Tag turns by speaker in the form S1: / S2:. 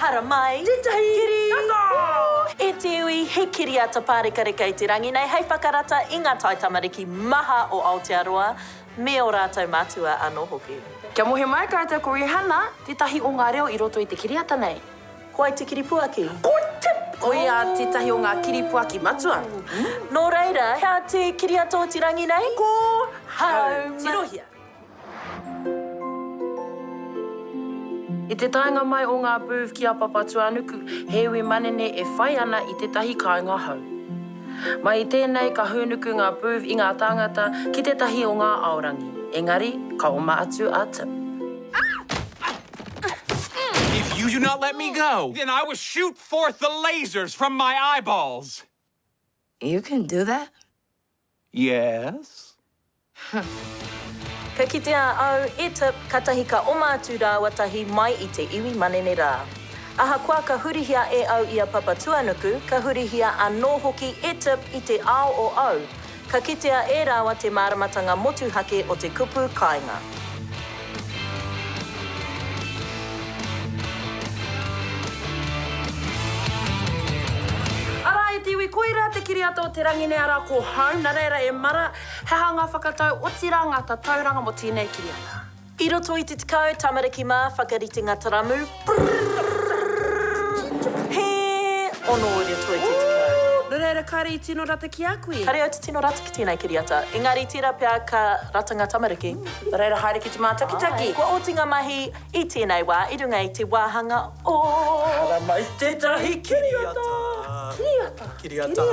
S1: Haramai Tētahi Kiriata! E te ui, he kiriata pārekareka i te rangi nei, hei whakarata i ngā tai tamariki maha o Aotearoa, me o rātou mātua anō hoki.
S2: Kia mohe mai koutou ko Rihana, tētahi o ngā reo i roto i te kiriata nei.
S1: Ko ai te kiripuaki?
S2: Ko te! O ia tētahi o ngā kiripuaki matua.
S1: Nō reira, hea te kiriata o te rangi nei? Ko hau
S2: tirohia. I te taenga mai o ngā booth ki a papatua nuku, he ui manene e whai ana i tētahi kāinga hau. Mai i tēnei ka hunuku ngā booth i ngā tāngata ki tētahi o ngā aorangi. Engari, ka oma atu a tip.
S3: If you do not let me go, then I will shoot forth the lasers from my eyeballs.
S2: You can do that?
S3: Yes.
S1: Ka kitea au e tip katahi ka oma atu rāua tahi mai i te iwi manene rā. Aha kua ka hurihia e au i a papatua nuku, ka hurihia anō hoki e tip i te ao o au. Ka kitea e rāua te māramatanga motuhake o te kupu kāinga.
S2: Ara e te iwi koira te kiriata o te rangi nei ara ko hau, nā reira e mara, he hanga whakatau o tira ngā ta tauranga mo tēnei kiriata.
S1: I roto i te tikau, tamariki mā, whakarite ngā taramu. He ono o roto i te tikau.
S2: Nā reira kare i tino rata ki a koe.
S1: Kare au te tino rata ki tēnei kiriata. Engari tira pia ka ratanga tamariki.
S2: Nā reira haere ki te mātakitaki.
S1: Kua otinga mahi i tēnei wā, i runga i te wāhanga o...
S2: Haramai Tētahi Kiriata! Kiriata! Kiriata!